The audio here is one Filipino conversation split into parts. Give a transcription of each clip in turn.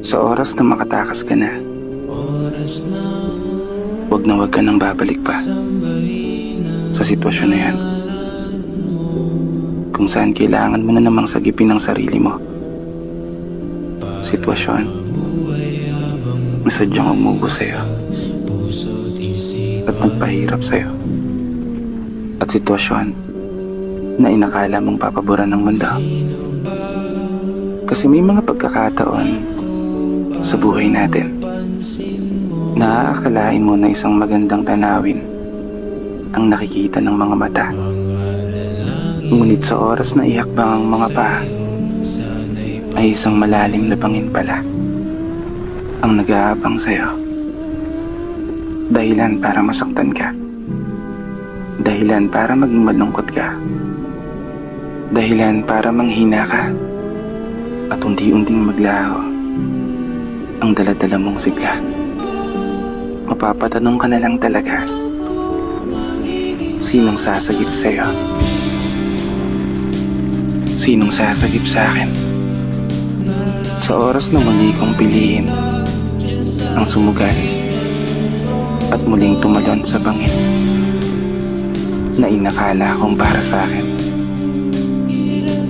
Sa oras na makatakas ka na, huwag ka nang babalik pa sa sitwasyon na yan. Kung saan kailangan mo na namang sagipin ang sarili mo. Sitwasyon na sadyang umubo sa'yo at nagpahirap sa'yo. At sitwasyon na inakala mong papaboran ng mundo. Kasi may mga pagkakataon sa buhay natin na aakalain mo na isang magandang tanawin ang nakikita ng mga mata. Ngunit sa oras na ihakbang ang mga paa, ay isang malalim na bangin pala ang nag-aabang sa'yo. Dahilan para masaktan ka. Dahilan para maging malungkot ka. Dahilan para manghina ka. At unti-unting maglaho ang dala-dala mong sigla. Mapapatanong ka na lang talaga, sinong sasagip sa'yo? Sinong sasagip sa'kin? Sa oras na muli kong piliin ang sumugal at muling tumalon sa bangin na inakala kong para sa'kin.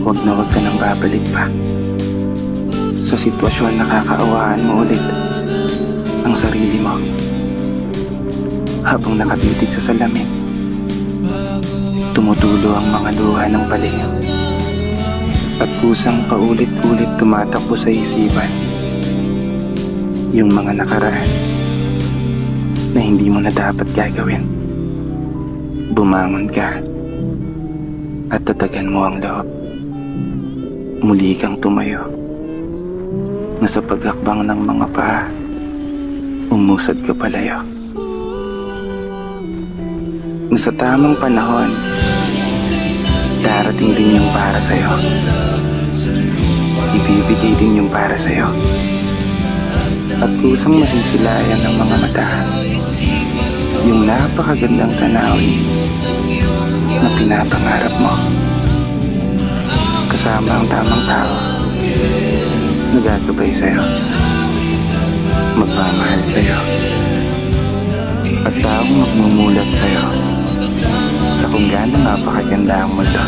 Huwag ka nang babalik pa sa sitwasyon na kakaawaan mo ulit ang sarili mo habang nakatitig sa salamin. Tumutulo ang mga luha ng palihim at kusang paulit-ulit tumatakbo sa isipan yung mga nakaraan na hindi mo na dapat gagawin. Bumangon ka at tatagan mo ang loob. Muli kang tumayo na sa paghakbang ng mga paa, umusad ka palayo. Na sa tamang panahon, darating din yung para sa'yo. Ibibigay din yung para sa'yo. At kusang masisilayan ng mga mata yung napakagandang tanawin na pinapangarap mo. Kasama ang tamang tao na gagabay sa'yo, magmamahal sa'yo, at taong magmumulat sa'yo sa kung gaano napakaganda ang mundo.